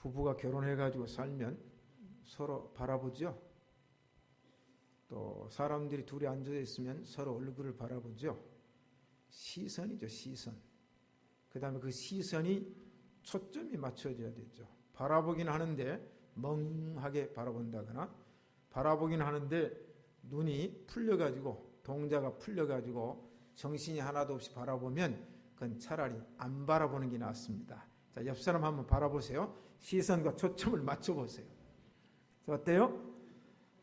부부가 결혼해가지고 살면 서로 바라보죠. 또 사람들이 둘이 앉아 있으면 서로 얼굴을 바라보죠. 시선이죠, 시선. 그 다음에 그 시선이 초점이 맞춰져야 되죠. 바라보긴 하는데 멍하게 바라본다거나, 바라보긴 하는데 눈이 풀려가지고, 동자가 풀려가지고 정신이 하나도 없이 바라보면 그건 차라리 안 바라보는 게 낫습니다. 자, 옆 사람 한번 바라보세요. 시선과 초점을 맞춰보세요. 자, 어때요?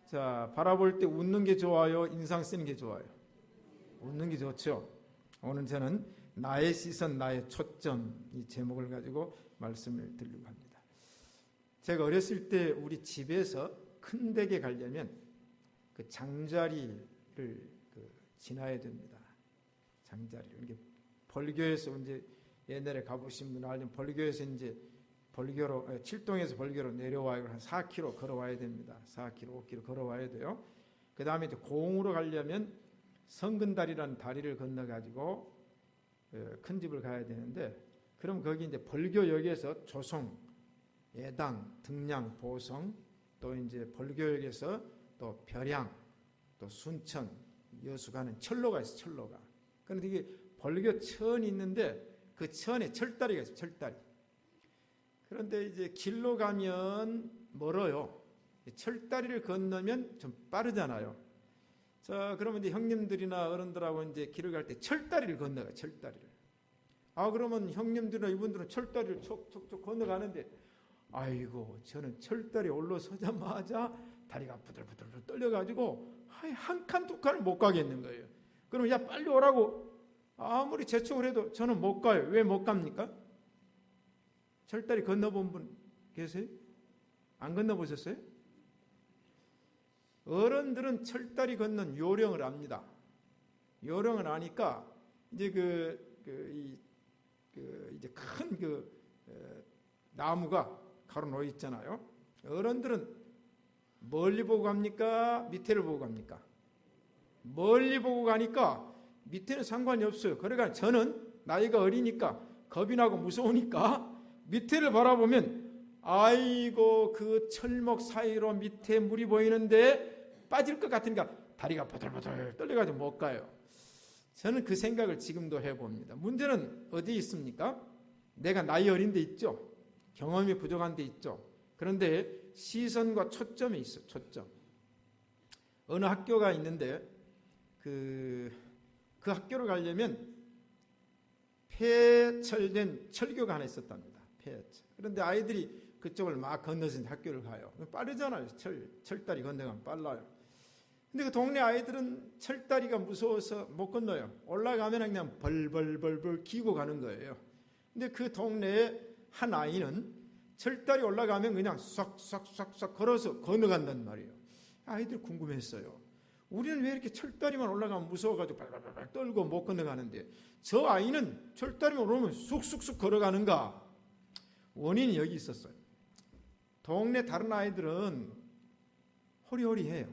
자, 바라볼 때 웃는 게 좋아요? 인상 쓰는 게 좋아요? 웃는 게 좋죠. 오늘 저는 나의 시선, 나의 초점, 이 제목을 가지고 말씀을 드리려고 합니다. 제가 어렸을 때 우리 집에서 큰 댁에 가려면 그 장자리를 지나야 됩니다. 장자리를. 이게 벌교에서 이제 옛날에 가보신 분 알면 벌교에서 이제 벌교로, 칠동에서 벌교로 내려와요. 한 4km 걸어와야 됩니다. 4km, 5km 걸어와야 돼요. 그 다음에 이제 고흥으로 가려면 성근다리라는 다리를 건너가지고 큰 집을 가야 되는데, 그럼 거기 이제 벌교역에서 조송, 예당, 등량, 보성, 또 이제 벌교역에서 또 벼량, 또 순천, 여수 가는 철로가 있어요, 철로가. 그런데 이게 벌교 천이 있는데 그 천에 철다리가 있어요, 철다리. 그런데 이제 길로 가면 멀어요. 철다리를 건너면 좀 빠르잖아요. 자, 그러면 이제 형님들이나 어른들하고 이제 길을 갈 때 철다리를 건너가요, 철다리를. 아, 그러면 형님들이나 이분들은 철다리를 촉촉촉 건너가는데, 아이고, 저는 철다리 올라서자마자 다리가 부들부들 떨려가지고 한 칸, 두 칸을 못 가겠는 거예요. 그럼 야, 빨리 오라고 아무리 재촉을 해도 저는 못 가요. 왜 못 갑니까? 철다리 건너본 분 계세요? 안 건너보셨어요? 어른들은 철다리 건넌 요령을 압니다. 요령을 아니까 이제 이제 큰 나무가 가로 놓여 있잖아요. 어른들은 멀리 보고 갑니까? 밑에를 보고 갑니까? 멀리 보고 가니까 밑에는 상관이 없어요. 그러니까 저는 나이가 어리니까 겁이 나고 무서우니까 밑에를 바라보면, 아이고, 그 철목 사이로 밑에 물이 보이는데 빠질 것 같으니까 다리가 버들버들 떨려가지고 못 가요. 저는 그 생각을 지금도 해봅니다. 문제는 어디 있습니까? 내가 나이 어린 데 있죠. 경험이 부족한 데 있죠. 그런데 시선과 초점이 있어요. 초점. 어느 학교가 있는데 그 학교를 가려면 폐철된 철교가 하나 있었답니다. 폐철. 그런데 아이들이 그쪽을 막 건너서 학교를 가요. 빠르잖아요. 철다리 건너가면 빨라요. 근데 그 동네 아이들은 철다리가 무서워서 못 건너요. 올라가면 그냥 벌벌벌벌 기고 가는 거예요. 근데 그 동네에 한 아이는 철다리 올라가면 그냥 싹싹싹싹 걸어서 건너간단 말이에요. 아이들 궁금했어요. 우리는 왜 이렇게 철다리만 올라가면 무서워가지고 발발발 떨고 못 건너가는데 저 아이는 철다리만 올라오면 쑥쑥쑥 걸어가는가? 원인이 여기 있었어요. 동네 다른 아이들은 호리호리해요.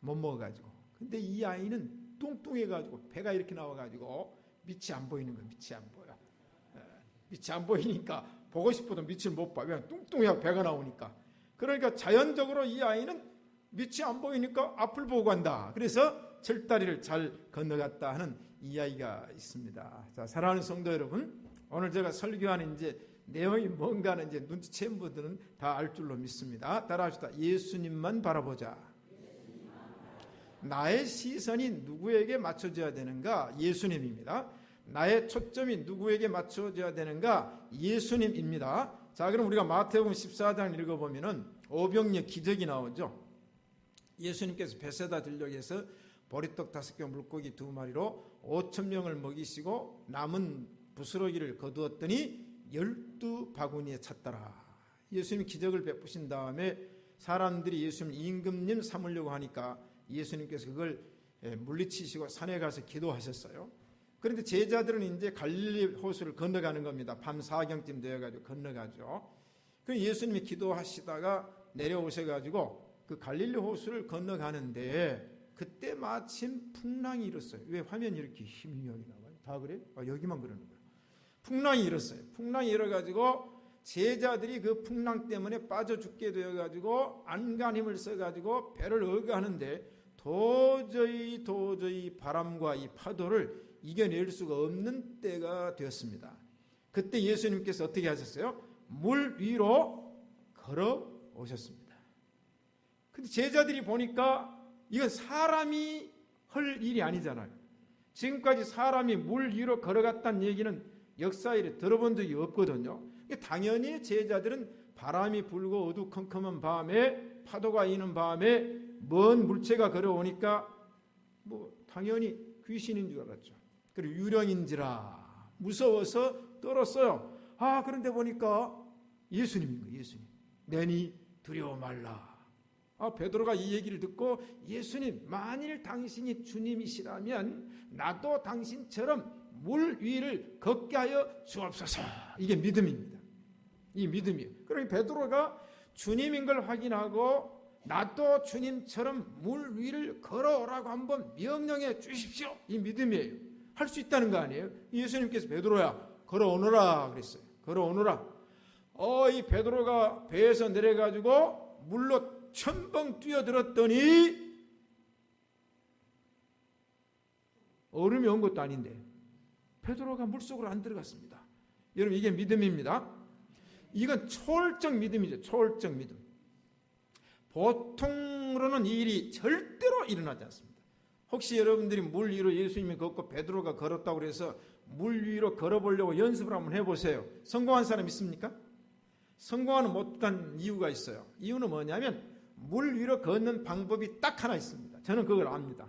못 먹어가지고. 근데 이 아이는 뚱뚱해가지고 배가 이렇게 나와가지고 밑이 안 보이는 거예요. 밑이 안 보여. 밑이 안 보이니까 보고 싶어도 밑을 못 봐. 왜? 뚱뚱해야 배가 나오니까. 그러니까 자연적으로 이 아이는 밑이 안 보이니까 앞을 보고 간다. 그래서 철다리를 잘 건너갔다 하는 이야기가 있습니다. 자, 사랑하는 성도 여러분, 오늘 제가 설교하는 이제 내용이 뭔가는 이제 눈치챈 분들은 다 알 줄로 믿습니다. 따라합시다. 예수님만 바라보자. 나의 시선이 누구에게 맞춰져야 되는가? 예수님입니다. 나의 초점이 누구에게 맞춰져야 되는가? 예수님입니다. 자, 그럼 우리가 마태복음 14장 읽어보면은 오병이어 기적이 나오죠. 예수님께서 베세다 들녘에서 보리떡 5개 물고기 2마리로 5,000명을 먹이시고 남은 부스러기를 거두었더니 12바구니에 찼더라. 예수님이 기적을 베푸신 다음에 사람들이 예수님 임금님 삼으려고 하니까 예수님께서 그걸 물리치시고 산에 가서 기도하셨어요. 그런데 제자들은 이제 갈릴리 호수를 건너가는 겁니다. 밤 4경쯤 되어가지고 건너가죠. 그래서 예수님이 기도하시다가 내려오셔가지고 그 갈릴리 호수를 건너가는데 그때 마침 풍랑이 일었어요. 왜 화면이 이렇게 희미하게 나와요? 다 그래? 여기만 그러는 거예요. 풍랑이 일었어요. 풍랑이 일어가지고 제자들이 그 풍랑 때문에 빠져 죽게 되어가지고 안간힘을 써가지고 배를 어가하는데 도저히 바람과 이 파도를 이겨낼 수가 없는 때가 되었습니다. 그때 예수님께서 어떻게 하셨어요? 물 위로 걸어 오셨습니다. 근데 제자들이 보니까 이건 사람이 할 일이 아니잖아요. 지금까지 사람이 물 위로 걸어갔다는 얘기는 역사에 들어본 적이 없거든요. 당연히 제자들은 바람이 불고 어두컴컴한 밤에 파도가 이는 밤에 먼 물체가 걸어오니까 당연히 귀신인 줄 알았죠. 그리고 유령인지라 무서워서 떨었어요. 그런데 보니까 예수님인 거예요. 예수님. 내니 두려워 말라. 베드로가 이 얘기를 듣고 예수님, 만일 당신이 주님이시라면 나도 당신처럼 물 위를 걷게 하여 주옵소서. 이게 믿음입니다. 이 믿음이에요. 그러니 베드로가 주님인 걸 확인하고 나도 주님처럼 물 위를 걸어오라고 한번 명령해 주십시오. 이 믿음이에요. 할 수 있다는 거 아니에요? 예수님께서 베드로야 걸어오너라 그랬어요. 걸어오너라. 이 베드로가 배에서 내려가지고 물로 첨벙 뛰어들었더니 얼음이 온 것도 아닌데 베드로가 물속으로 안 들어갔습니다. 여러분, 이게 믿음입니다. 이건 초월적 믿음이죠. 초월적 믿음. 보통으로는 이 일이 절대로 일어나지 않습니다. 혹시 여러분들이 물 위로 예수님이 걷고 베드로가 걸었다고 해서 물 위로 걸어보려고 연습을 한번 해보세요. 성공한 사람 있습니까? 성공하는 못한 이유가 있어요. 이유는 뭐냐면 물 위로 걷는 방법이 딱 하나 있습니다. 저는 그걸 압니다.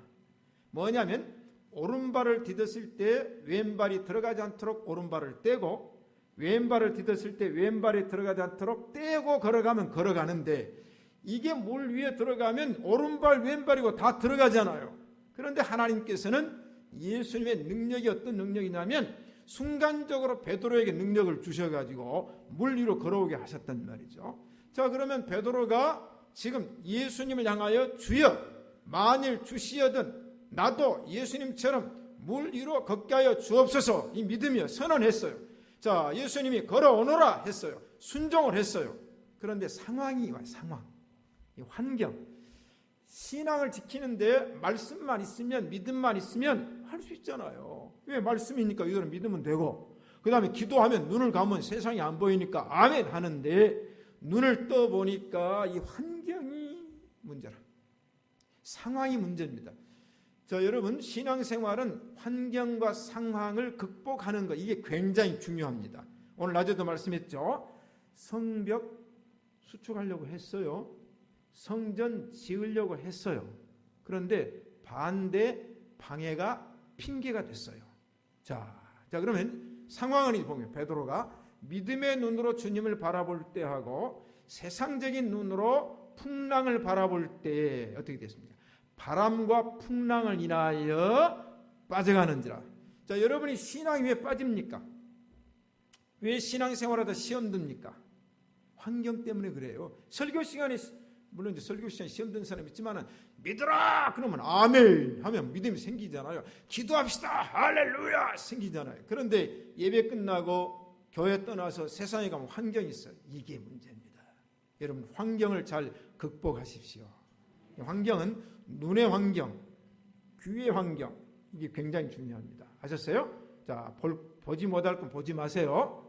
뭐냐면 오른발을 디뎠을 때 왼발이 들어가지 않도록 오른발을 떼고 왼발을 디뎠을 때 왼발이 들어가지 않도록 떼고 걸어가면 걸어가는데 이게 물 위에 들어가면 오른발 왼발이고 다 들어가잖아요. 그런데 하나님께서는 예수님의 능력이 어떤 능력이냐면 순간적으로 베드로에게 능력을 주셔가지고 물 위로 걸어오게 하셨단 말이죠. 자, 그러면 베드로가 지금 예수님을 향하여 주여 만일 주시여든 나도 예수님처럼 물 위로 걷게 하여 주옵소서. 이 믿음이요. 선언했어요. 자, 예수님이 걸어오너라 했어요. 순종을 했어요. 그런데 상황이 와요. 상황. 이 환경. 신앙을 지키는데 말씀만 있으면 믿음만 있으면 할 수 있잖아요. 왜? 말씀이니까 이거는 믿으면 되고 그 다음에 기도하면 눈을 감으면 세상이 안 보이니까 아멘 하는데 눈을 떠보니까 이 환경이 문제라. 상황이 문제입니다. 자, 여러분, 신앙생활은 환경과 상황을 극복하는 것, 이게 굉장히 중요합니다. 오늘 낮에도 말씀했죠. 성벽 수축하려고 했어요. 성전 지으려고 했어요. 그런데 반대 방해가 핑계가 됐어요. 자, 그러면 상황을 보면 베드로가 믿음의 눈으로 주님을 바라볼 때 하고 세상적인 눈으로 풍랑을 바라볼 때 어떻게 됐습니까? 바람과 풍랑을 인하여 빠져가는지라. 자, 여러분이 신앙이 왜 빠집니까? 왜 신앙생활하다 시험 듭니까? 환경 때문에 그래요. 설교 시간에, 물론 이제 설교 시간에 시험 든 사람 있지만은 믿으라 그러면 아멘 하면 믿음이 생기잖아요. 기도합시다 할렐루야 생기잖아요. 그런데 예배 끝나고 교회 떠나서 세상에 가면 환경이 있어요. 이게 문제입니다. 여러분, 환경을 잘 극복하십시오. 환경은 눈의 환경, 귀의 환경, 이게 굉장히 중요합니다. 아셨어요? 자, 보지 못할 건 보지 마세요.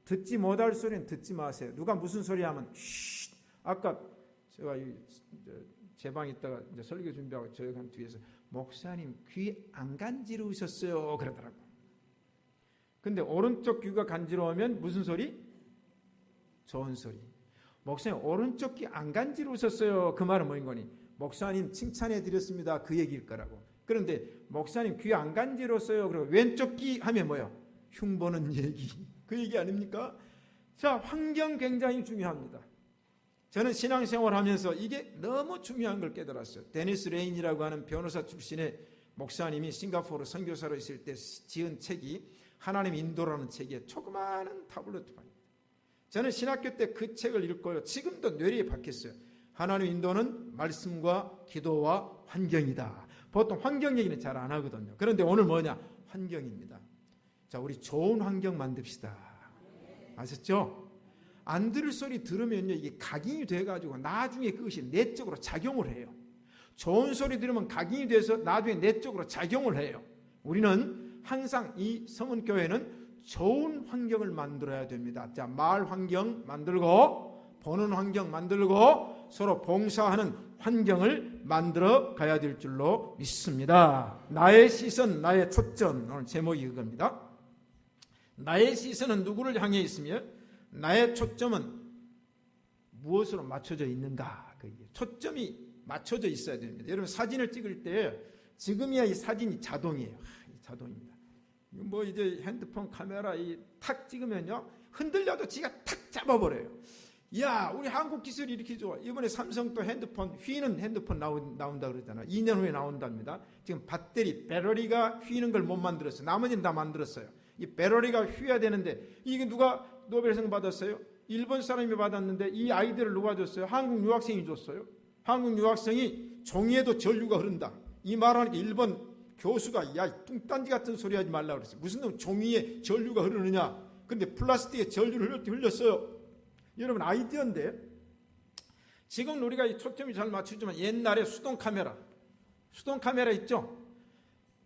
듣지 못할 소리는 듣지 마세요. 누가 무슨 소리 하면 쉿. 아까 제가 제 방에 있다가 이제 설교 준비하고 저희 간 뒤에서 목사님 귀 안 간지러우셨어요 그러더라고. 근데 오른쪽 귀가 간지러우면 무슨 소리? 좋은 소리. 목사님 오른쪽 귀 안 간지러우셨어요. 그 말은 뭐인 거니? 목사님 칭찬해 드렸습니다. 그 얘기일 거라고. 그런데 목사님 귀 안 간지러웠어요. 그리고 왼쪽 귀 하면 뭐요? 흉보는 얘기. 그 얘기 아닙니까? 자, 환경 굉장히 중요합니다. 저는 신앙생활 하면서 이게 너무 중요한 걸 깨달았어요. 데니스 레인이라고 하는 변호사 출신의 목사님이 싱가포르 선교사로 있을 때 지은 책이 하나님 인도라는 책이에요. 조그마한 타블렛판입니다. 저는 신학교 때 그 책을 읽고요. 지금도 뇌리에 박혔어요. 하나님 인도는 말씀과 기도와 환경이다. 보통 환경 얘기는 잘 안 하거든요. 그런데 오늘 뭐냐? 환경입니다. 자, 우리 좋은 환경 만듭시다. 아셨죠? 안 들을 소리 들으면요, 이게 각인이 돼가지고 나중에 그것이 내적으로 작용을 해요. 좋은 소리 들으면 각인이 돼서 나중에 내적으로 작용을 해요. 우리는 항상 이 성은교회는 좋은 환경을 만들어야 됩니다. 자, 말 환경 만들고, 보는 환경 만들고, 서로 봉사하는 환경을 만들어 가야 될 줄로 믿습니다. 나의 시선, 나의 초점, 오늘 제목이 그겁니다. 나의 시선은 누구를 향해 있으며 나의 초점은 무엇으로 맞춰져 있는가? 초점이 맞춰져 있어야 됩니다. 여러분 사진을 찍을 때 지금이야 이 사진이 자동이에요. 자동입니다. 뭐 이제 핸드폰 카메라 탁 찍으면요 흔들려도 지가 탁 잡아버려요. 야, 우리 한국 기술이 이렇게 좋아. 이번에 삼성도 핸드폰 휘는 핸드폰 나온다 그러잖아. 2년 후에 나온답니다. 지금 배터리가 휘는 걸 못 만들었어요. 나머지는 다 만들었어요. 이 배터리가 휘어야 되는데 이게 누가 노벨상 받았어요? 일본 사람이 받았는데 이 아이디어를 누가 줬어요? 한국 유학생이 줬어요. 한국 유학생이 종이에도 전류가 흐른다. 이 말하니까 일본 교수가 야, 뚱딴지 같은 소리 하지 말라고 그랬어요. 무슨 놈 종이에 전류가 흐르느냐. 근데 플라스틱에 전류를 흘렸어요. 여러분 아이디어인데 지금 우리가 이 초점이 잘 맞추지만 옛날에 수동 카메라 있죠?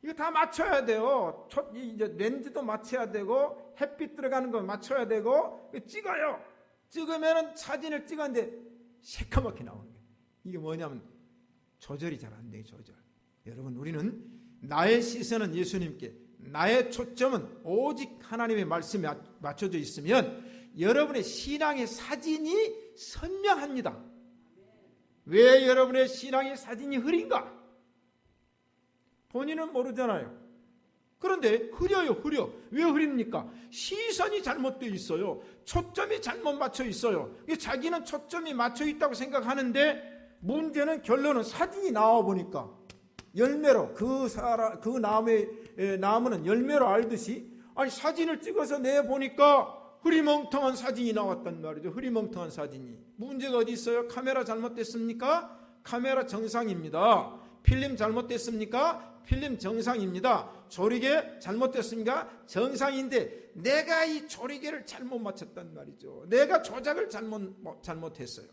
이거 다 맞춰야 돼요. 이제 렌즈도 맞춰야 되고 햇빛 들어가는 거 맞춰야 되고 찍어요. 찍으면은 사진을 찍었는데 새까맣게 나오는 거예요. 이게 뭐냐면 조절이 잘 안 돼요. 조절. 여러분 우리는 나의 시선은 예수님께, 나의 초점은 오직 하나님의 말씀에 맞춰져 있으면 여러분의 신앙의 사진이 선명합니다. 왜 여러분의 신앙의 사진이 흐린가? 본인은 모르잖아요. 그런데 흐려. 왜 흐립니까? 시선이 잘못되어 있어요. 초점이 잘못 맞춰 있어요. 자기는 초점이 맞춰 있다고 생각하는데 문제는 결론은 사진이 나와 보니까 열매로 그 나무는 열매로 알듯이 아니 사진을 찍어서 내보니까 흐리멍텅한 사진이 나왔단 말이죠. 흐리멍텅한 사진이. 문제가 어디 있어요? 카메라 잘못됐습니까? 카메라 정상입니다. 필름 잘못됐습니까? 필름 정상입니다. 조리개 잘못됐습니까? 정상인데 내가 이 조리개를 잘못 맞췄단 말이죠. 내가 조작을 잘못했어요.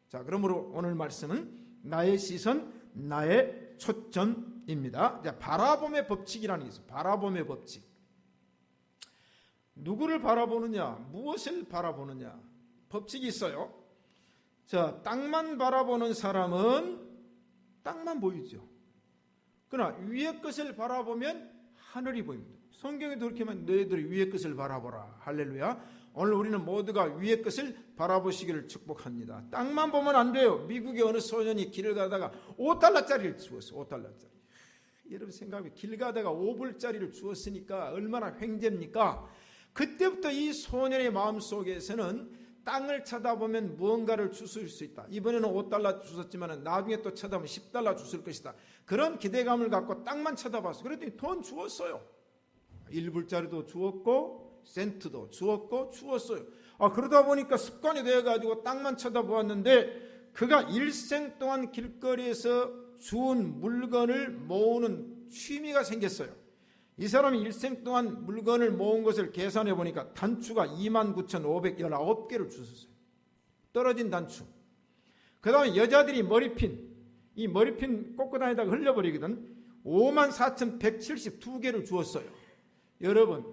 자, 그러므로 오늘 말씀은 나의 시선, 나의 초점입니다. 자, 바라봄의 법칙이라는 게 있어요. 바라봄의 법칙. 누구를 바라보느냐, 무엇을 바라보느냐, 법칙이 있어요. 자, 땅만 바라보는 사람은 땅만 보이죠. 그러나 위의 것을 바라보면 하늘이 보입니다. 성경에도 그렇게 하면 너희들이 위의 것을 바라보라. 할렐루야. 오늘 우리는 모두가 위의 것을 바라보시기를 축복합니다. 땅만 보면 안 돼요. 미국의 어느 소년이 길을 가다가 $5짜리를 주었어요. $5짜리. 여러분 생각해, 길 가다가 5불짜리를 주었으니까 얼마나 횡재입니까? 그때부터 이 소년의 마음속에서는 땅을 쳐다보면 무언가를 주실 수 있다. 이번에는 $5 주셨지만 나중에 또 쳐다보면 $10 주실 것이다. 그런 기대감을 갖고 땅만 쳐다봤어요. 그랬더니 돈 주었어요. 1불짜리도 주었고 센트도 주었어요. 그러다 보니까 습관이 되어가지고 땅만 쳐다보았는데 그가 일생 동안 길거리에서 주운 물건을 모으는 취미가 생겼어요. 이 사람이 일생 동안 물건을 모은 것을 계산해 보니까 단추가 29,519개를 주셨어요. 떨어진 단추. 그 다음에 여자들이 이 머리핀 꽂고 다니다가 흘려버리거든. 54,172개를 주었어요. 여러분,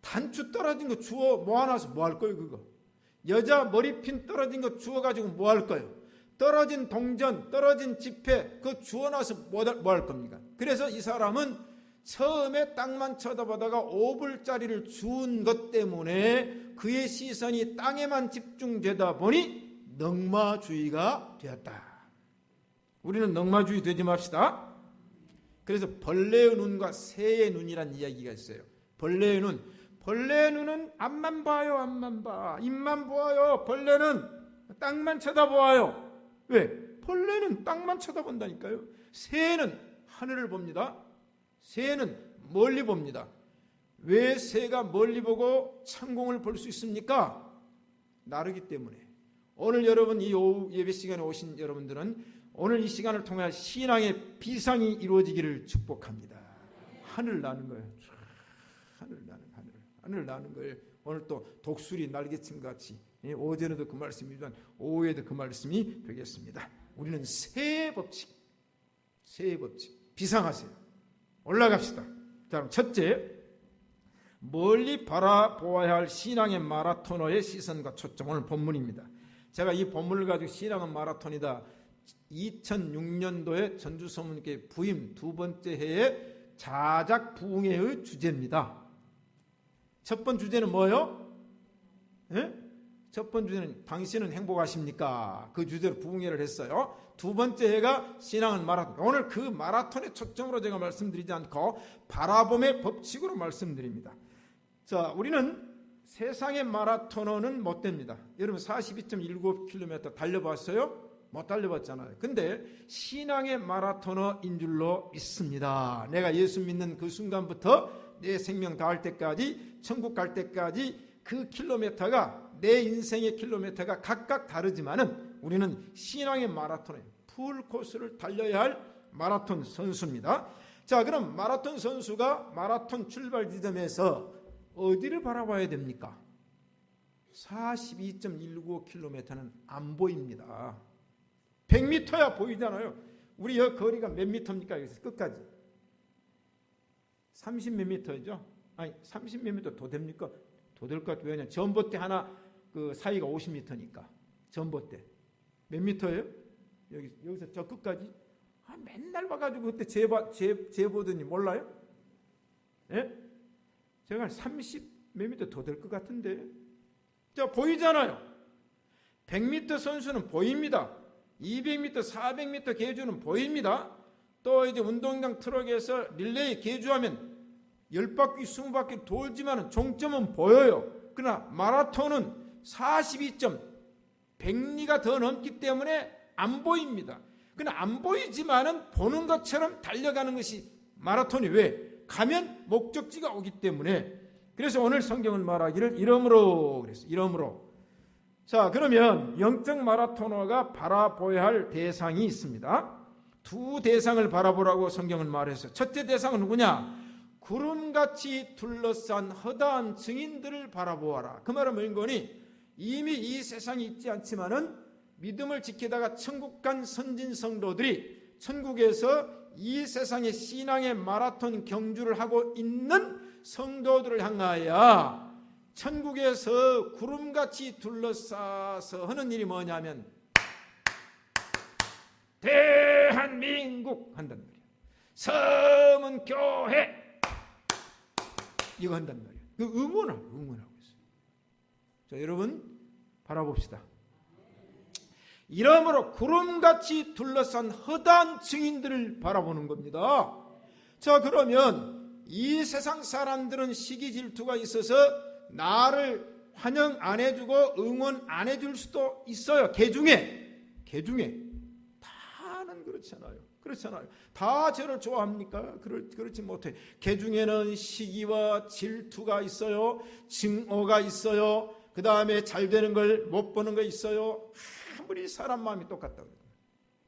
단추 떨어진 거 주워 모아놔서 뭐 할 거예요, 그거? 여자 머리핀 떨어진 거 주워가지고 뭐 할 거예요? 떨어진 동전, 떨어진 지폐, 그거 주워놔서 뭐 할 겁니까? 그래서 이 사람은 처음에 땅만 쳐다보다가 5불짜리를 주운 것 때문에 그의 시선이 땅에만 집중되다 보니 넉마주의가 되었다. 우리는 넉마주의 되지 맙시다. 그래서 벌레의 눈과 새의 눈이란 이야기가 있어요. 벌레의 눈은 앞만 봐요. 앞만 봐. 입만 보아요. 벌레는 땅만 쳐다보아요. 왜? 벌레는 땅만 쳐다본다니까요. 새는 하늘을 봅니다. 새는 멀리 봅니다. 왜 새가 멀리 보고 창공을 볼 수 있습니까? 나르기 때문에. 오늘 여러분 이 오후 예배 시간에 오신 여러분들은 오늘 이 시간을 통해 신앙의 비상이 이루어지기를 축복합니다. 하늘 나는 거예요. 하늘 나는 거예요. 오늘 또 독수리 날개침 같이 어제도 그 말씀이지만 오후에도 그 말씀이 되겠습니다. 우리는 새 법칙 비상하세요. 올라갑시다. 자, 그럼 첫째, 멀리 바라보아야 할 신앙의 마라토너의 시선과 초점. 오늘 본문입니다. 제가 이 본문을 가지고 신앙은 마라톤이다, 2006년도에 전주서문교회 부임 두 번째 해의 자작 부흥회의 주제입니다. 첫 번째 주제는 뭐예요? 첫 번째 주제는 당신은 행복하십니까? 그 주제로 부흥회를 했어요. 두 번째 해가 신앙은 마라톤. 오늘 그 마라톤의 초점으로 제가 말씀드리지 않고 바라봄의 법칙으로 말씀드립니다. 자, 우리는 세상의 마라토너는 못 됩니다. 여러분 42.19km 달려봤어요? 못 달려봤잖아요. 근데 신앙의 마라토너인 줄로 믿습니다. 내가 예수 믿는 그 순간부터 내 생명 다할 때까지, 천국 갈 때까지 그 킬로미터가, 내 인생의 킬로미터가 각각 다르지만은 우리는 신앙의 마라톤에 풀 코스를 달려야 할 마라톤 선수입니다. 자, 그럼 마라톤 선수가 마라톤 출발 지점에서 어디를 바라봐야 됩니까? 42.195km는 안 보입니다. 100m야 보이잖아요. 우리 여기 거리가 몇 미터입니까? 여기서 끝까지 30 몇 미터죠? 아니 30 몇 미터 더 됩니까? 더 될 것 같아요. 왜냐면 전봇대 하나 그 사이가 50m니까. 전봇대 몇 미터예요? 여기서 저 끝까지? 맨날 봐가지고 그때 재보더니 몰라요? 예? 제가 30 몇 미터 더 될 것 같은데. 자, 보이잖아요. 100m 선수는 보입니다. 200m, 400m 계주는 보입니다. 또 이제 운동장 트럭에서 릴레이 계주하면 10바퀴, 20바퀴 돌지만 종점은 보여요. 그러나 마라톤은 42.100리가 더 넘기 때문에 안 보입니다. 그러나 안 보이지만은 보는 것처럼 달려가는 것이 마라톤이 왜? 가면 목적지가 오기 때문에. 그래서 오늘 성경은 말하기를 이러므로 그랬어요. 이러므로. 자, 그러면 영적 마라토너가 바라보아야 할 대상이 있습니다. 두 대상을 바라보라고 성경은 말했어요. 첫째 대상은 누구냐? 구름같이 둘러싼 허다한 증인들을 바라보아라. 그 말은 뭐인 거니? 이미 이 세상에 있지 않지만은 믿음을 지키다가 천국 간 선진 성도들이 천국에서 이 세상의 신앙의 마라톤 경주를 하고 있는 성도들을 향하여 천국에서 구름같이 둘러싸서 하는 일이 뭐냐면 대한민국 한단 말이에요. 서문 교회 이거 한단 말이에요. 그 응원하고 있어요. 자, 여러분 바라봅시다. 이러므로 구름같이 둘러싼 허다한 증인들을 바라보는 겁니다. 자, 그러면 이 세상 사람들은 시기 질투가 있어서 나를 환영 안 해주고 응원 안 해줄 수도 있어요. 개중에 다는 그렇잖아요. 다 저를 좋아합니까? 그렇지 못해. 개중에는 시기와 질투가 있어요. 증오가 있어요. 그 다음에 잘 되는 걸 못 보는 거 있어요. 아무리 사람 마음이 똑같다고.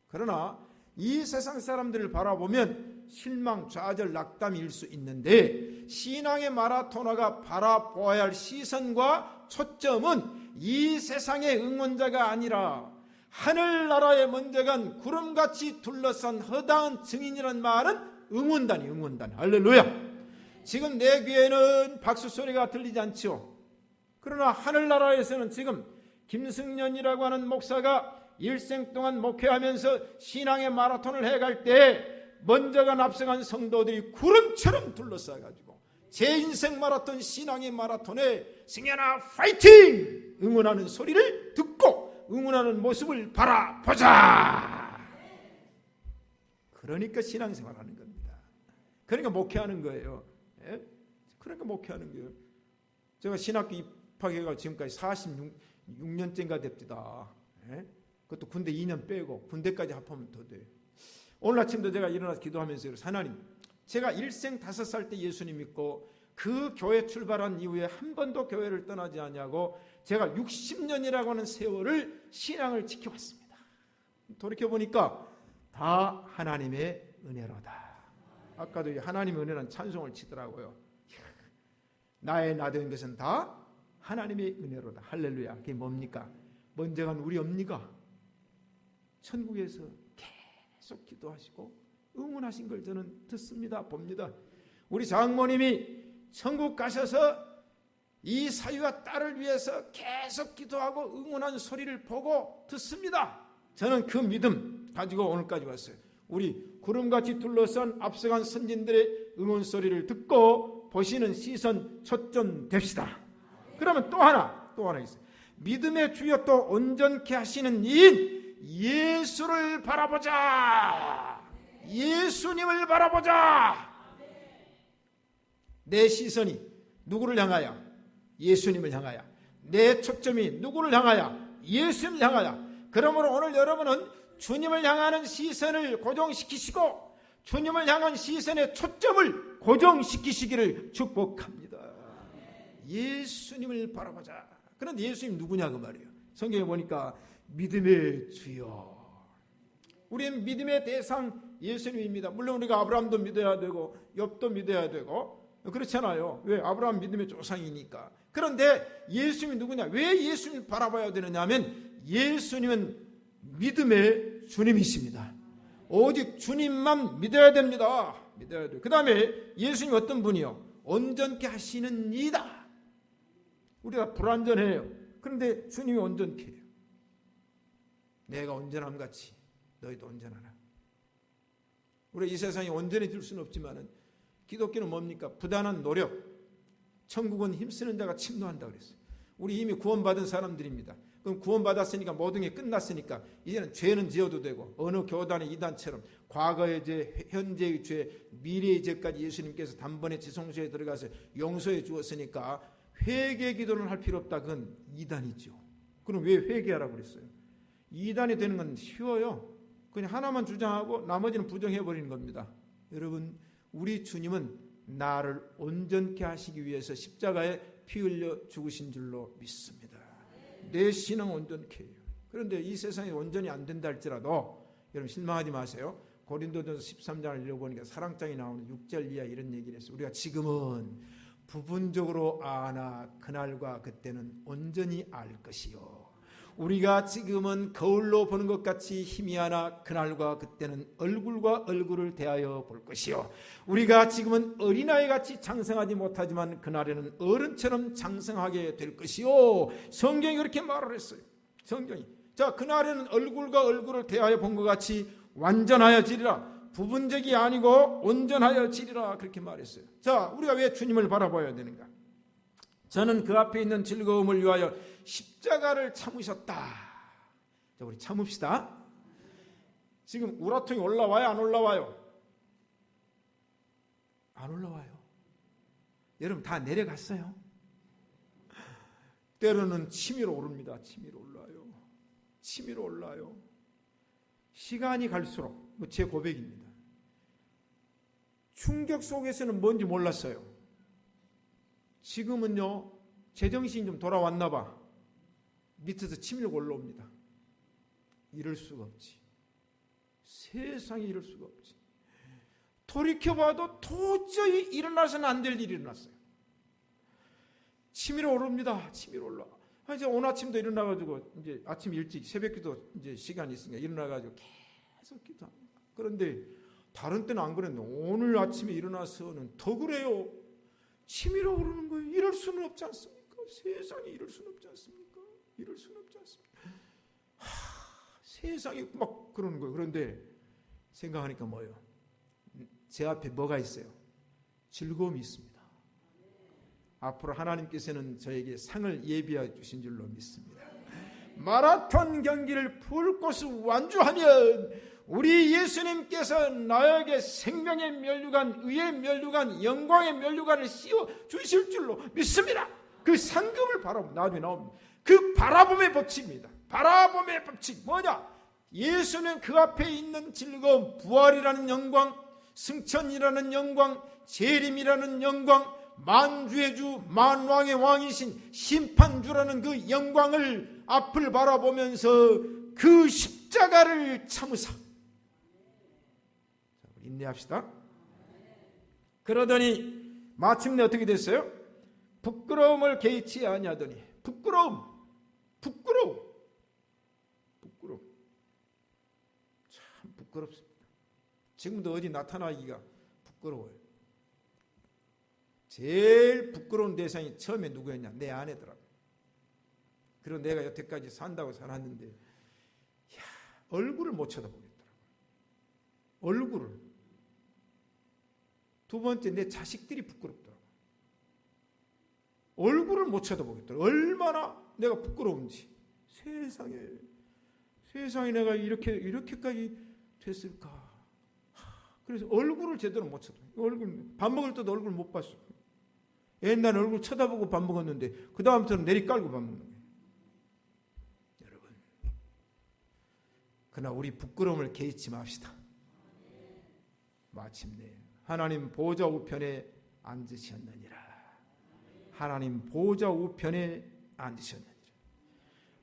그러나 이 세상 사람들을 바라보면 실망, 좌절, 낙담일 수 있는데 신앙의 마라토너가 바라보아야 할 시선과 초점은 이 세상의 응원자가 아니라 하늘나라에 먼저 간 구름같이 둘러싼 허다한 증인이란 말은 응원단. 할렐루야. 지금 내 귀에는 박수 소리가 들리지 않죠. 그러나 하늘나라에서는 지금 김승년이라고 하는 목사가 일생 동안 목회하면서 신앙의 마라톤을 해갈 때 먼저가 앞서간 성도들이 구름처럼 둘러싸가지고 제 인생 마라톤, 신앙의 마라톤에 승현아 파이팅! 응원하는 소리를 듣고 응원하는 모습을 바라보자. 그러니까 신앙생활 하는 겁니다. 그러니까 목회하는 거예요. 예? 그러니까 목회하는 거예요. 제가 신학교 입학해가 지금까지 46년째인가 됩니다. 예? 그것도 군대 2년 빼고 군대까지 합하면 더 돼요. 오늘 아침도 제가 일어나서 기도하면서 하나님, 제가 일생 5살 때 예수님 믿고 그 교회 출발한 이후에 한 번도 교회를 떠나지 않냐고 제가 60년이라고 하는 세월을 신앙을 지켜왔습니다. 돌이켜보니까 다 하나님의 은혜로다. 아까도 하나님의 은혜라는 찬송을 치더라고요. 나의 나된 것은 다 하나님의 은혜로다. 할렐루야. 그게 뭡니까? 먼저 간 우리 엄니가 천국에서 계속 기도하시고 응원하신 걸 저는 듣습니다. 봅니다. 우리 장모님이 천국 가셔서 이 사위와 딸을 위해서 계속 기도하고 응원한 소리를 보고 듣습니다. 저는 그 믿음 가지고 오늘까지 왔어요. 우리 구름같이 둘러싼 앞서간 선진들의 응원 소리를 듣고 보시는 시선 초점 됩시다. 그러면 또 하나 있어요. 믿음의 주여 또 온전케 하시는 이인 예수를 바라보자. 예수님을 바라보자. 내 시선이 누구를 향하여? 예수님을 향하여. 내 초점이 누구를 향하여? 예수님을 향하여. 그러므로 오늘 여러분은 주님을 향하는 시선을 고정시키시고 주님을 향한 시선의 초점을 고정시키시기를 축복합니다. 예수님을 바라보자. 그런데 예수님 누구냐 그 말이에요. 성경에 보니까 믿음의 주여. 우리는 믿음의 대상 예수님입니다. 물론 우리가 아브라함도 믿어야 되고 욥도 믿어야 되고 그렇잖아요. 왜? 아브라함 믿음의 조상이니까. 그런데 예수님이 누구냐? 왜 예수님을 바라봐야 되느냐 하면 예수님은 믿음의 주님이십니다. 오직 주님만 믿어야 됩니다. 믿어야 돼요. 그 다음에 예수님 어떤 분이요? 온전케 하시는 이다. 우리가 불완전해요. 그런데 주님이 온전케 해요. 내가 온전함 같이 너희도 온전하라. 우리가 이 세상에 온전해질 수는 없지만 기독교는 뭡니까? 부단한 노력. 천국은 힘쓰는 자가 침노한다 그랬어요. 우리 이미 구원받은 사람들입니다. 그럼 구원받았으니까 모든 게 끝났으니까 이제는 죄는 지어도 되고 어느 교단의 이단처럼 과거의 죄, 현재의 죄, 미래의 죄까지 예수님께서 단번에 지성소에 들어가서 용서해 주었으니까 회개 기도는 할 필요 없다. 그건 이단이죠. 그럼 왜 회개하라고 그랬어요? 이단이 되는 건 쉬워요. 그냥 하나만 주장하고 나머지는 부정해버리는 겁니다. 여러분, 우리 주님은 나를 온전케 하시기 위해서 십자가에 피 흘려 죽으신 줄로 믿습니다. 내 신앙 온전케 해요. 그런데 이 세상이 온전히 안 된다 할지라도 여러분 실망하지 마세요. 고린도전서 13장을 읽어보니까 사랑장이 나오는 6절 이하 이런 얘기를 했어요. 우리가 지금은 부분적으로 아나 그날과 그때는 온전히 알 것이요. 우리가 지금은 거울로 보는 것 같이 희미하나 그날과 그때는 얼굴과 얼굴을 대하여 볼 것이요. 우리가 지금은 어린아이같이 장성하지 못하지만 그날에는 어른처럼 장성하게 될 것이요. 성경이 그렇게 말을 했어요. 성경이. 자, 그날에는 얼굴과 얼굴을 대하여 본 것 같이 완전하여 지리라. 부분적이 아니고 온전하여 지리라. 그렇게 말했어요. 자, 우리가 왜 주님을 바라봐야 되는가? 저는 그 앞에 있는 즐거움을 위하여 십자가를 참으셨다. 자, 우리 참읍시다. 지금 우라통이 올라와요? 안 올라와요? 안 올라와요. 여러분 다 내려갔어요. 때로는 치밀어 오릅니다. 치밀어 올라요. 치밀어 올라요. 시간이 갈수록 제 고백입니다. 충격 속에서는 뭔지 몰랐어요. 지금은요, 제정신이 좀 돌아왔나 봐. 밑에서 치밀고 올라옵니다. 이럴 수가 없지. 세상에 이럴 수가 없지. 돌이켜봐도 도저히 일어나서는 안 될 일이 일어났어요. 치밀어 오릅니다. 치밀어 올라. 이제 오늘 아침도 일어나가지고 이제 아침 일찍 새벽기도 이제 시간이 있으니까 일어나가지고 계속 기도합니다. 그런데 다른 때는 안 그랬는데 오늘 아침에 일어나서는 더 그래요. 치밀어 오르는 거예요. 이럴 수는 없지 않습니까? 세상에 이럴 수는 없지 않습니까? 이럴 수는 없지 않습니까? 세상에 막 그러는 거예요. 그런데 생각하니까 뭐예요? 제 앞에 뭐가 있어요? 즐거움이 있습니다. 앞으로 하나님께서는 저에게 상을 예비해 주신 줄로 믿습니다. 마라톤 경기를 불꽃으로 완주하면 우리 예수님께서 나에게 생명의 면류관, 의의 면류관, 영광의 면류관을 씌워 주실 줄로 믿습니다. 그 상급을 바라보면 나중에 나옵니다. 그 바라봄의 법칙입니다. 바라봄의 법칙 뭐냐? 예수는 그 앞에 있는 즐거움, 부활이라는 영광, 승천이라는 영광, 재림이라는 영광, 만주의 주, 만왕의 왕이신 심판주라는 그 영광을 앞을 바라보면서 그 십자가를 참으사. 인내합시다. 그러더니 마침내 어떻게 됐어요? 부끄러움을 개의치 아니하더니 부끄러움 참 부끄럽습니다. 지금도 어디 나타나기가 부끄러워요. 제일 부끄러운 대상이 처음에 누구였냐? 내 아내더라고요. 그리고 내가 여태까지 산다고 살았는데 얼굴을 못 쳐다보겠더라고요. 얼굴을. 두 번째 내 자식들이 부끄럽더라고요. 얼굴을 못 쳐다보겠더라고요. 얼마나 내가 부끄러운지. 세상에 내가 이렇게까지 됐을까. 그래서 얼굴을 제대로 못 쳐다봐요. 밥 먹을 때도 얼굴 못 봤어요. 옛날에 얼굴 쳐다보고 밥 먹었는데 그 다음부터는 내리깔고 밥 먹는 거예요. 여러분, 그러나 우리 부끄러움을 개의치 맙시다. 마침내 하나님 보좌 우편에 앉으셨느니라. 하나님 보좌 우편에 앉으셨느니라.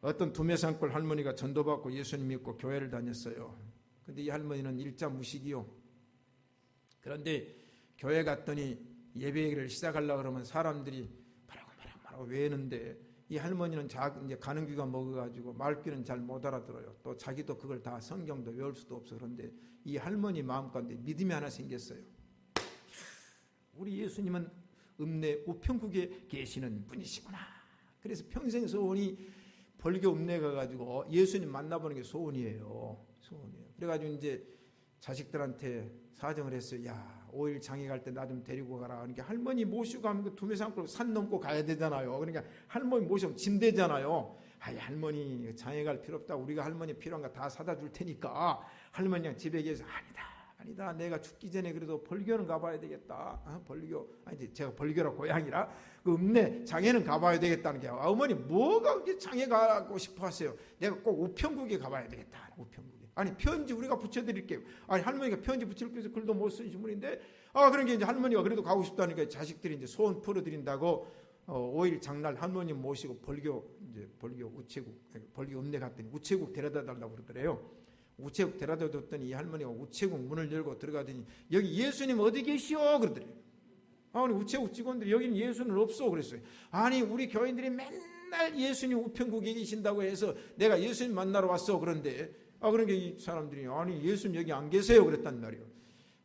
어떤 두메산골 할머니가 전도받고 예수님 믿고 교회를 다녔어요. 근데 이 할머니는 일자 무식이요. 그런데 교회 갔더니 예배를 시작하려고 그러면 사람들이 바라고 외우는데 이 할머니는 이제 가는 귀가 먹어가지고 말귀는 잘 못 알아들어요. 또 자기도 그걸 다 성경도 외울 수도 없어. 그런데 이 할머니 마음 가운데 믿음이 하나 생겼어요. 우리 예수님은 읍내 우편국에 계시는 분이시구나. 그래서 평생 소원이 벌교 읍내 가가지고 예수님 만나보는 게 소원이에요. 그래가지고 이제 자식들한테 사정을 했어요. 야, 5일 장에 갈 때 나 좀 데리고 가라. 그러니까 할머니 모시고 가면 그 두메산골 산 넘고 가야 되잖아요. 그러니까 할머니 모시면 짐되잖아요. 할머니 장에 갈 필요 없다. 우리가 할머니 필요한 거 다 사다 줄 테니까 할머니랑 집에 계셔서 아니다. 내가 죽기 전에 그래도 벌교는 가봐야 되겠다. 제가 벌교라 고향이라 그 읍내 장에는 가봐야 되겠다는 게 어머니 뭐가 그렇게 장에 가고 싶어 하세요. 내가 꼭 우편국에 가봐야 되겠다. 우편국에. 아니 편지 우리가 붙여드릴게요. 아니 할머니가 편지 붙일 거 글도 못 쓰신 분인데 그런 게 이제 할머니가 그래도 가고 싶다니까 자식들이 이제 소원 풀어드린다고 5일 장날 할머님 모시고 벌교 우체국 벌교 읍내 갔더니 우체국 데려다 달라고 그러더래요. 우체국 데려다 줬더니 이 할머니가 우체국 문을 열고 들어가더니 여기 예수님 어디 계시오? 그러더래요. 아니 우체국 직원들이 여기는 예수는 없어 그랬어요. 아니 우리 교인들이 맨날 예수님 우편국에 계신다고 해서 내가 예수님 만나러 왔어. 그런데 그러니까 이 사람들이 아니 예수님 여기 안 계세요 그랬단 말이에요.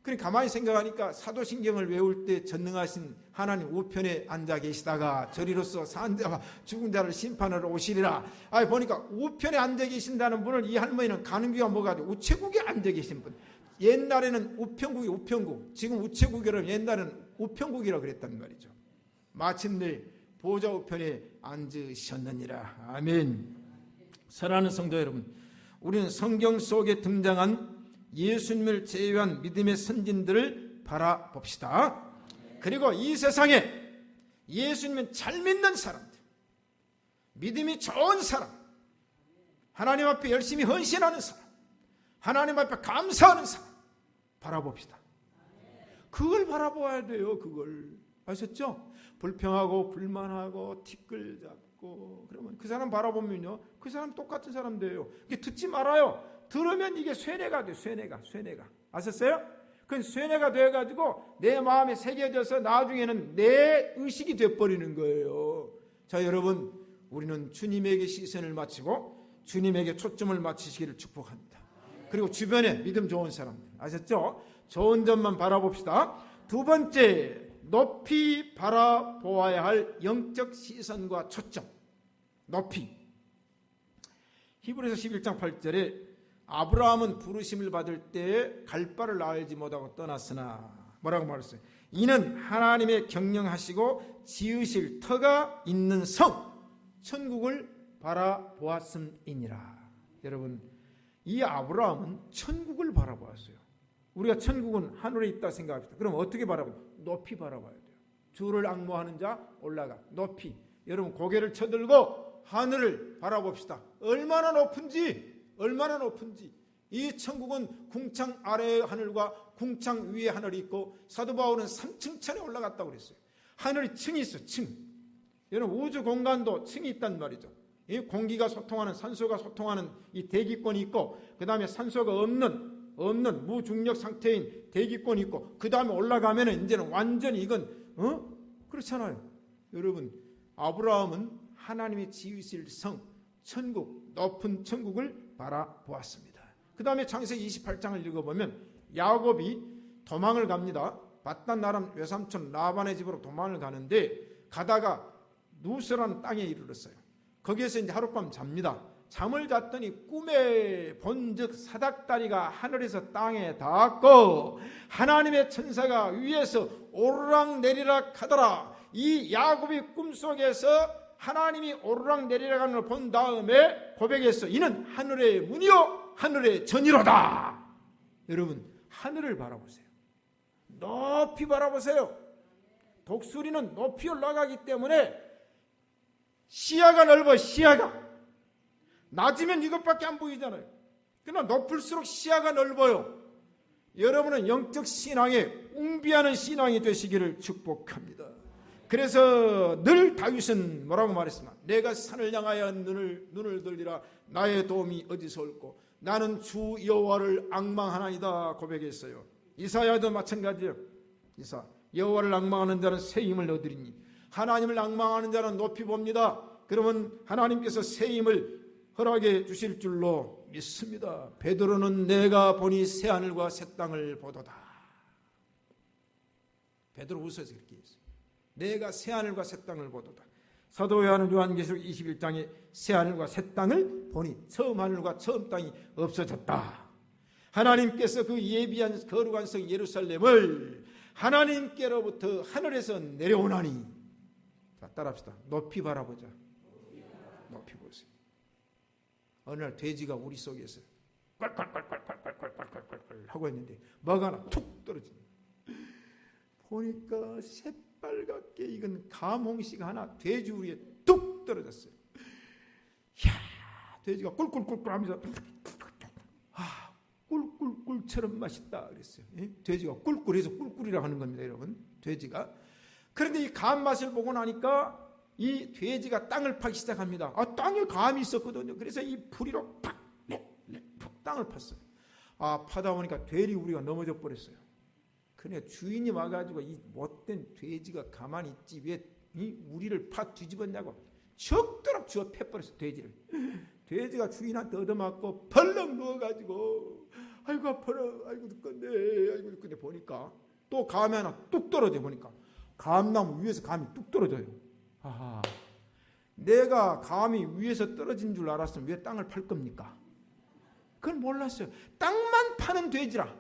그러니 가만히 생각하니까 사도신경을 외울 때 전능하신 하나님 우편에 앉아 계시다가 저리로서 산 자와 죽은 자를 심판하러 오시리라. 보니까 우편에 앉아 계신다는 분을 이 할머니는 가는 귀가 뭐가지고 우체국에 앉아 계신 분. 옛날에는 우편국 지금 우체국이라면 옛날에는 우편국이라고 그랬단 말이죠. 마침내 보좌 우편에 앉으셨느니라. 아멘. 사랑하는 성도 여러분, 우리는 성경 속에 등장한 예수님을 제외한 믿음의 선진들을 바라봅시다. 그리고 이 세상에 예수님은 잘 믿는 사람들, 믿음이 좋은 사람, 하나님 앞에 열심히 헌신하는 사람, 하나님 앞에 감사하는 사람 바라봅시다. 그걸 바라보아야 돼요. 그걸 아셨죠? 불평하고 불만하고 티끌 잡고 그러면 그 사람 바라보면요, 그 사람 똑같은 사람 돼요. 이게 듣지 말아요. 들으면 이게 쇠뇌가 돼. 쇠뇌가 아셨어요? 그건 쇠뇌가 돼가지고 내 마음에 새겨져서 나중에는 내 의식이 돼버리는 거예요. 자, 여러분, 우리는 주님에게 시선을 맞추고 주님에게 초점을 맞추시기를 축복합니다. 그리고 주변에 믿음 좋은 사람들 아셨죠? 좋은 점만 바라봅시다. 두 번째, 높이 바라보아야 할 영적 시선과 초점. 높이. 히브리서 11장 8절에 아브라함은 부르심을 받을 때 갈 바를 알지 못하고 떠났으나 뭐라고 말했어요? 이는 하나님의 경영하시고 지으실 터가 있는 성 천국을 바라보았음이니라. 여러분, 이 아브라함은 천국을 바라보았어요. 우리가 천국은 하늘에 있다 생각합시다. 그럼 어떻게 바라봐요? 높이 바라봐야 돼요. 주를 앙모하는 자 올라가. 높이. 여러분 고개를 쳐들고 하늘을 바라봅시다. 얼마나 높은지. 이 천국은 궁창 아래의 하늘과 궁창 위의 하늘이 있고 사도 바울은 3층천에 올라갔다고 그랬어요. 하늘이 층이 있어요. 층. 여러분 우주 공간도 층이 있단 말이죠. 이 공기가 소통하는, 산소가 소통하는 이 대기권이 있고, 그 다음에 산소가 없는 무중력 상태인 대기권이 있고, 그 다음에 올라가면은 이제는 완전히 이건 그렇잖아요. 여러분, 아브라함은 하나님의 지으실 성, 천국, 높은 천국을 바라보았습니다. 그 다음에 창세기 28장을 읽어보면 야곱이 도망을 갑니다. 밧단 아람 외삼촌 라반의 집으로 도망을 가는데 가다가 누스라는 땅에 이르렀어요. 거기에서 이제 하룻밤 잡니다. 잠을 잤더니 꿈에 본즉 사닥다리가 하늘에서 땅에 닿았고 하나님의 천사가 위에서 오르락 내리락 하더라. 이 야곱이 꿈속에서 하나님이 오르락 내리락 하는 걸 본 다음에 고백했어. 이는 하늘의 문이요 하늘의 전이로다. 여러분, 하늘을 바라보세요. 높이 바라보세요. 독수리는 높이 올라가기 때문에 시야가 넓어. 시야가 낮으면 이것밖에 안 보이잖아요. 그러나 높을수록 시야가 넓어요. 여러분은 영적 신앙에 웅비하는 신앙이 되시기를 축복합니다. 그래서 늘 다윗은 뭐라고 말했습니까? 내가 산을 향하여 눈을 들리라. 나의 도움이 어디서 올꼬? 나는 주 여호와를 앙망하나이다 고백했어요. 이사야도 마찬가지예요. 이사 여호와를 앙망하는 자는 새 힘을 얻으리니 하나님을 앙망하는 자는 높이 봅니다. 그러면 하나님께서 새 힘을 허락해 주실 줄로 믿습니다. 베드로는 내가 보니 새 하늘과 새 땅을 보도다. 베드로 웃어서 그렇게 했어요. 내가 새 하늘과 새 땅을 보도다. 사도 요한계시록 21장에 새 하늘과 새 땅을 보니 처음 하늘과 처음 땅이 없어졌다. 하나님께서 그 예비한 거룩한 성 예루살렘을 하나님께로부터 하늘에서 내려오나니. 자, 따라합시다. 높이 바라보자. 높이 보세요. 어느 날 돼지가 우리 속에서 꼴꼴꼴꼴꼴꼴꼴꼴꼴 하고 있는데 뭐가 하나 툭 떨어집니다. 보니까 새빨갛게 익은 감홍씨가 하나 돼지 우리에 뚝 떨어졌어요. 이야, 돼지가 꿀꿀꿀꿀 하면서 꿀꿀꿀처럼 맛있다 그랬어요. 돼지가 꿀꿀해서 꿀꿀이라고 하는 겁니다, 여러분. 돼지가. 그런데 이 감 맛을 보고 나니까 이 돼지가 땅을 파기 시작합니다. 땅에 감이 있었거든요. 그래서 이 부리로 팍 땅을 팠어요. 파다 보니까 돼지 우리가 넘어져 버렸어요. 그래 주인이 와가지고 이 못된 돼지가 가만히 있지 왜 이 우리를 파 뒤집었냐고 적도록 주워 패버렸어. 돼지를. 돼지가 주인한테 얻어맞고 벌렁 누워가지고 아이고 아파라, 아이고 죽겠네, 아이고 죽겠네. 보니까 또 감이 하나 뚝 떨어져. 보니까 감나무 위에서 감이 뚝 떨어져요. 아하, 내가 감이 위에서 떨어진 줄 알았으면 왜 땅을 팔 겁니까? 그건 몰랐어요. 땅만 파는 돼지라.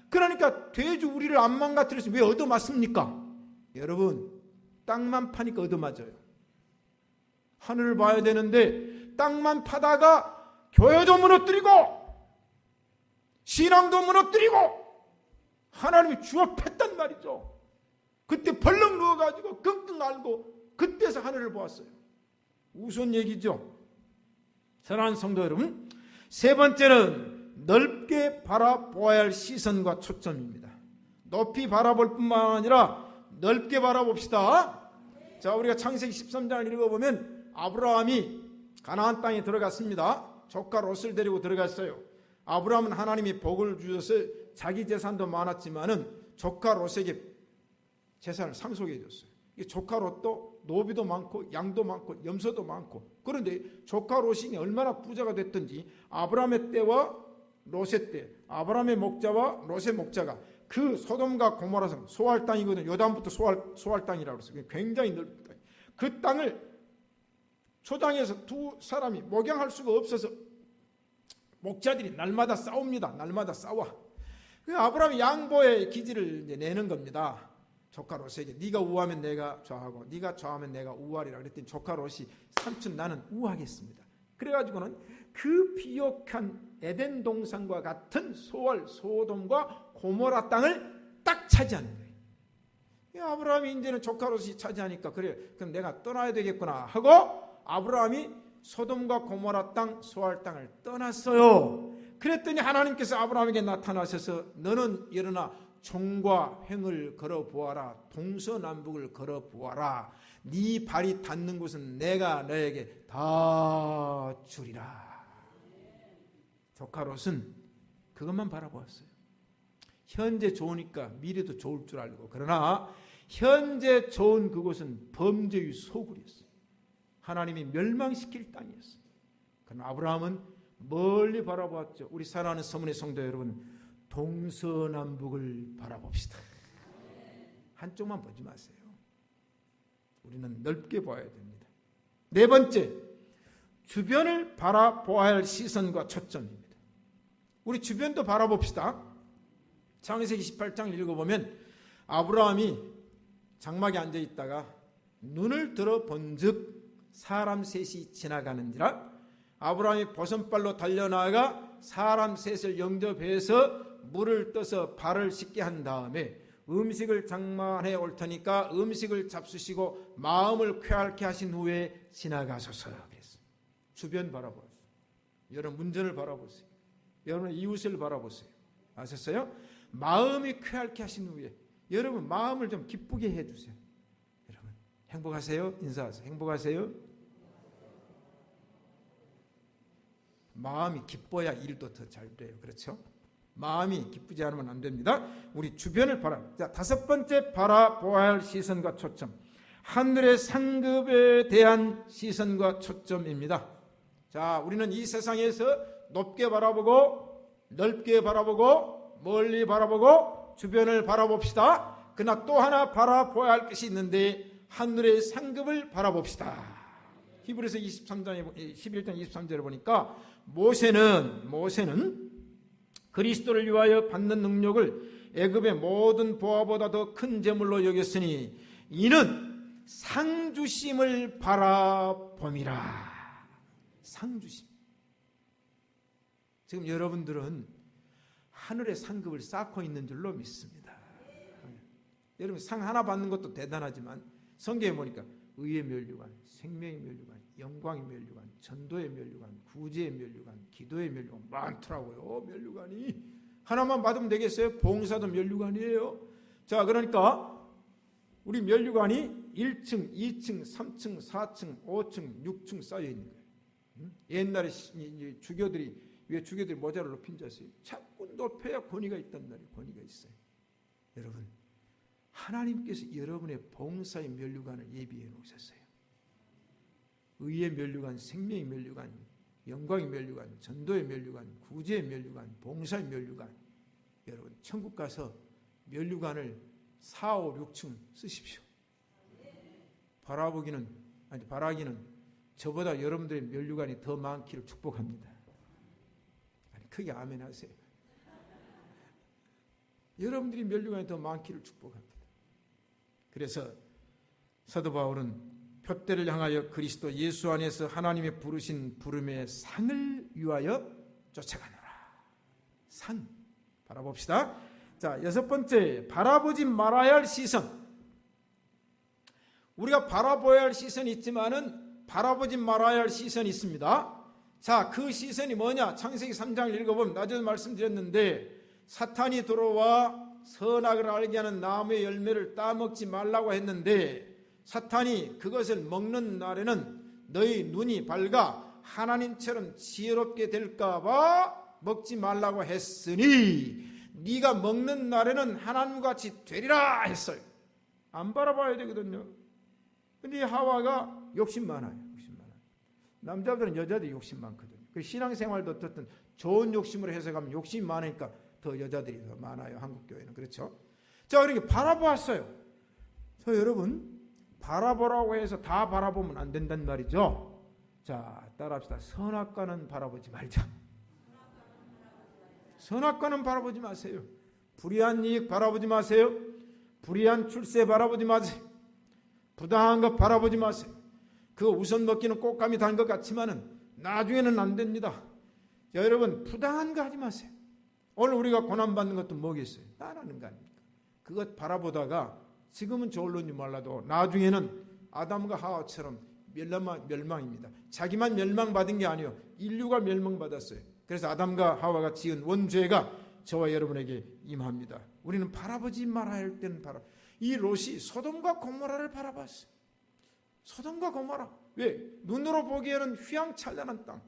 그러니까 돼지 우리를 안 망가뜨려서 왜 얻어맞습니까? 여러분, 땅만 파니까 얻어맞아요. 하늘을 봐야 되는데 땅만 파다가 교회도 무너뜨리고 신앙도 무너뜨리고 하나님이 주워 팼단 말이죠. 그때 벌렁 누워가지고 끙끙 앓고 그때서 하늘을 보았어요. 우스운 얘기죠. 사랑하는 성도 여러분, 세 번째는 넓게 바라보아야 할 시선과 초점입니다. 높이 바라볼 뿐만 아니라 넓게 바라봅시다. 자, 우리가 창세기 13장을 읽어보면 아브라함이 가나안 땅에 들어갔습니다. 조카 롯을 데리고 들어갔어요. 아브라함은 하나님이 복을 주셔서 자기 재산도 많았지만은 조카 롯에게 재산을 상속해 줬어요. 조카 롯도 노비도 많고 양도 많고 염소도 많고. 그런데 조카 롯이 얼마나 부자가 됐든지 아브라함의 때와 롯의 때, 아브라함의 목자와 롯의 목자가 그 소돔과 고모라 성, 소알 땅이거든요. 요단부터 소알 땅이라고 했어요. 굉장히 넓은 땅. 그 땅을 초장에서 두 사람이 목양할 수가 없어서 목자들이 날마다 싸웁니다. 날마다 싸워. 아브라함이 양보의 기지를 이제 내는 겁니다. 조카 롯에게 네가 우하면 내가 좌하고 네가 좌하면 내가 우하리라 그랬더니 조카 롯이 삼촌 나는 우하겠습니다. 그래가지고는 그 비옥한 에덴 동산과 같은 소알 소돔과 고모라 땅을 딱 차지하는 거예요. 아브라함이 이제는 조카 롯이 차지하니까 그래 그럼 내가 떠나야 되겠구나 하고 아브라함이 소돔과 고모라 땅 소알 땅을 떠났어요. 그랬더니 하나님께서 아브라함에게 나타나셔서 너는 일어나 종과 횡을 걸어보아라. 동서남북을 걸어보아라. 네 발이 닿는 곳은 내가 너에게 다 주리라. 조카 롯은 그것만 바라보았어요. 현재 좋으니까 미래도 좋을 줄 알고, 그러나 현재 좋은 그곳은 범죄의 소굴이었어요. 하나님이 멸망시킬 땅이었어요. 그러나 아브라함은 멀리 바라보았죠. 우리 사랑하는 서문의 성도 여러분, 동서남북을 바라봅시다. 한쪽만 보지 마세요. 우리는 넓게 봐야 됩니다. 네 번째, 주변을 바라보아야 할 시선과 초점입니다. 우리 주변도 바라봅시다. 창세기 28장 읽어보면 아브라함이 장막에 앉아있다가 눈을 들어 본즉 사람 셋이 지나가는지라. 아브라함이 버선발로 달려나가 사람 셋을 영접해서 물을 떠서 발을 씻게 한 다음에 음식을 장만해 올 테니까 음식을 잡수시고 마음을 쾌활케 하신 후에 지나가소서 그랬어요. 주변 바라보세요. 여러분 문전을 바라보세요. 여러분 이웃을 바라보세요. 아셨어요? 마음이 쾌활케 하신 후에 여러분 마음을 좀 기쁘게 해주세요. 여러분 행복하세요? 인사하세요. 행복하세요? 마음이 기뻐야 일도 더 잘 돼요. 그렇죠? 마음이 기쁘지 않으면 안 됩니다. 우리 주변을 자, 다섯 번째 바라보아야 할 시선과 초점, 하늘의 상급에 대한 시선과 초점입니다. 자, 우리는 이 세상에서 높게 바라보고 넓게 바라보고 멀리 바라보고 주변을 바라봅시다. 그러나 또 하나 바라보아야 할 것이 있는데 하늘의 상급을 바라봅시다. 히브리서 11장 23절에 보니까 모세는 그리스도를 위하여 받는 능력을 애굽의 모든 보화보다 더 큰 재물로 여겼으니 이는 상주심을 바라봄이라. 상주심. 지금 여러분들은 하늘의 상급을 쌓고 있는 줄로 믿습니다. 여러분 상 하나 받는 것도 대단하지만 성경에 보니까 의의 면류관, 생명의 면류관, 영광의 면류관, 전도의 면류관, 구제의 면류관, 기도의 면류관 많더라고요. 면류관이 하나만 받으면 되겠어요? 봉사도 면류관이에요. 자, 그러니까 우리 면류관이 1층, 2층, 3층, 4층, 5층, 6층 쌓여 있는 거예요. 옛날에 주교들이 왜 주교들이 모자를 높인 줄 아세요? 자꾸 높여야 권위가 있단 말이에요. 권위가 있어요. 여러분 하나님께서 여러분의 봉사의 면류관을 예비해 놓으셨어요. 의의 면류관, 생명의 면류관, 영광의 면류관, 전도의 면류관, 구제의 면류관, 봉사의 면류관. 여러분 천국 가서 면류관을 4, 5, 6층 쓰십시오. 바라기는 저보다 여러분들의 면류관이 더 많기를 축복합니다. 아니 크게 아멘 하세요. 여러분들이 면류관이 더 많기를 축복합니다. 그래서 사도 바울은 표대를 향하여 그리스도 예수 안에서 하나님의 부르신 부름의 상을 위하여 쫓아가노라. 상 바라봅시다. 자, 여섯 번째 바라보지 말아야 할 시선. 우리가 바라봐야 할 시선이 있지만은 바라보지 말아야 할 시선이 있습니다. 자, 그 시선이 뭐냐? 창세기 3장을 읽어보면 낮에도 말씀드렸는데 사탄이 들어와 선악을 알게 하는 나무의 열매를 따먹지 말라고 했는데 사탄이 그것을 먹는 날에는 너희 눈이 밝아 하나님처럼 지혜롭게 될까 봐 먹지 말라고 했으니 네가 먹는 날에는 하나님같이 되리라 했어요. 안 바라봐야 되거든요. 근데 하와가 욕심 많아요. 남자들은 여자들이 욕심 많거든요. 그 신앙생활도 어떻든 좋은 욕심으로 해석하면 욕심이 많으니까 더 여자들이 더 많아요. 한국교회는. 그렇죠? 자, 그렇게 바라보았어요. 저 여러분 바라보라고 해서 다 바라보면 안 된단 말이죠. 자, 따라합시다. 선악과는 바라보지 말자. 선악과는 바라보지 마세요. 불의한 이익 바라보지 마세요. 불의한 출세 바라보지 마세요. 부당한 것 바라보지 마세요. 그거 우선 먹기는 꽃감이 단 것 같지만은 나중에는 안 됩니다. 자, 여러분 부당한 거 하지 마세요. 오늘 우리가 고난받는 것도 뭐겠어요? 따라하는 거 아닙니까? 그것 바라보다가 지금은 저울런지 몰라도 나중에는 아담과 하와처럼 멸망입니다. 자기만 멸망받은 게 아니에요. 인류가 멸망받았어요. 그래서 아담과 하와가 지은 원죄가 저와 여러분에게 임합니다. 우리는 바라보지 말아야 할 때는 이 롯이 소돔과 고모라를 바라봤어요. 소돔과 고모라. 왜? 눈으로 보기에는 휘황찬란한 땅,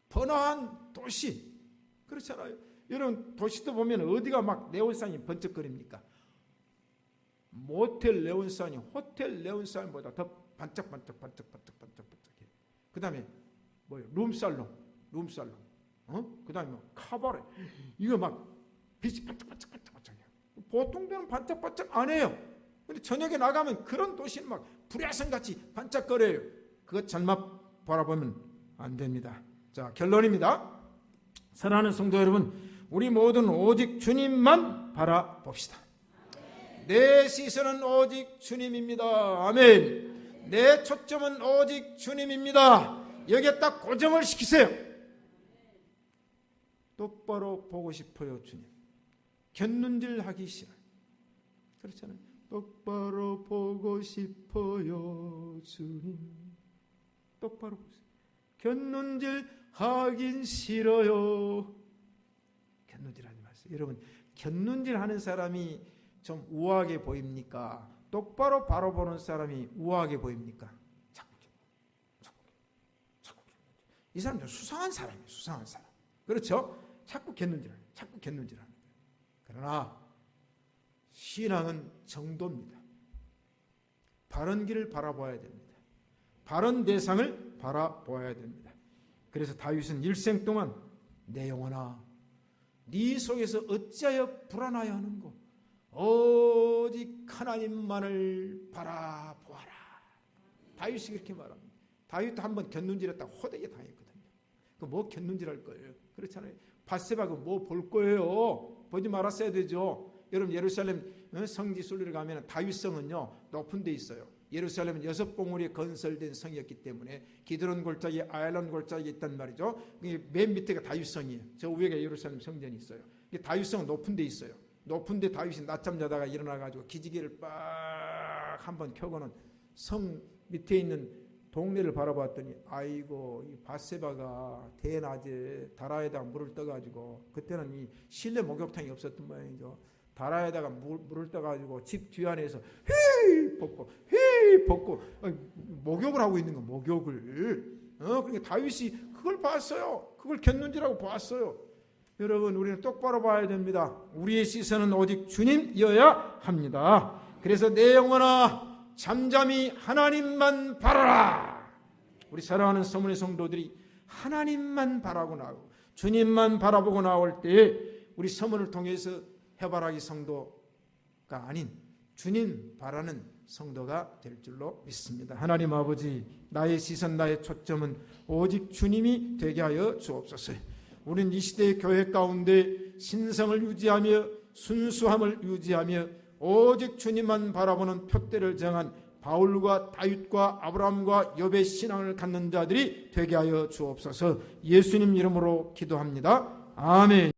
번화한 도시. 그렇잖아요. 여러분 도시도 보면 어디가 막 네온산이 번쩍거립니까? 모텔 네온산이 호텔 네온산보다 더 반짝반짝해요. 그 다음에 뭐예요? 룸살롱. 그 다음에 뭐 카바레. 이거 막 빛이 반짝반짝해요. 보통 데는 반짝반짝 안 해요. 근데 저녁에 나가면 그런 도시는 막 불야성같이 반짝거려요. 그것 잘못 바라보면 안 됩니다. 자, 결론입니다. 사랑하는 성도 여러분, 우리 모두는 오직 주님만 바라봅시다. 내 시선은 오직 주님입니다. 아멘. 내 초점은 오직 주님입니다. 여기에 딱 고정을 시키세요. 똑바로 보고 싶어요, 주님. 곁눈질 하기 싫어요. 그렇잖아요. 똑바로 보고 싶어요, 주님. 똑바로 보세요. 곁눈질 하긴 싫어요. 곁눈질 하지 마세요. 여러분, 곁눈질 하는 사람이 좀 우아하게 보입니까? 똑바로 바라보는 사람이 우아하게 보입니까? 자꾸 이 사람 좀 수상한 사람이에요. 수상한 사람. 그렇죠? 자꾸 곁눈질하는 거예요. 그러나 신앙은 정도입니다. 바른 길을 바라봐야 됩니다. 바른 대상을 바라봐야 됩니다. 그래서 다윗은 일생 동안 내 영혼아 네 속에서 어찌하여 불안하여 하는고 오직 하나님만을 바라보아라. 다윗이 그렇게 말합니다. 다윗도 한번 곁눈질했다가 호되게 당했거든요. 그 뭐 곁눈질할 거예요? 그렇잖아요. 밧세바가 뭐 볼 거예요? 보지 말았어야 되죠. 여러분 예루살렘 성지 순례를 가면 다윗성은요 높은 데 있어요. 예루살렘은 6봉우리에 건설된 성이었기 때문에 기드론 골짜기, 아얄론 골짜기에 있단 말이죠. 맨 밑에가 다윗성이에요. 저 위에 예루살렘 성전이 있어요. 다윗성은 높은 데 있어요. 높은 데 다윗이 낮잠 자다가 일어나가지고 기지개를 빡 한번 켜고는 성 밑에 있는 동네를 바라봤더니 아이고 이 밧세바가 대낮에 다라에다가 물을 떠가지고 그때는 이 실내 목욕탕이 없었던 모양이죠. 다라에다가 물을 떠가지고 집 뒤안에서 휘 벗고 목욕을 하고 있는 거 목욕을. 그러니까 다윗이 그걸 봤어요. 그걸 곁눈질하고 봤어요. 여러분 우리는 똑바로 봐야 됩니다. 우리의 시선은 오직 주님이어야 합니다. 그래서 내 영혼아 잠잠히 하나님만 바라라. 우리 사랑하는 서문의 성도들이 하나님만 바라고 나오고 주님만 바라보고 나올 때 우리 서문을 통해서 해바라기 성도가 아닌 주님 바라는 성도가 될 줄로 믿습니다. 하나님 아버지, 나의 시선, 나의 초점은 오직 주님이 되게 하여 주옵소서. 우리는 이 시대의 교회 가운데 신성을 유지하며 순수함을 유지하며 오직 주님만 바라보는 표대를 정한 바울과 다윗과 아브라함과 욥의 신앙을 갖는 자들이 되게 하여 주옵소서. 예수님 이름으로 기도합니다. 아멘.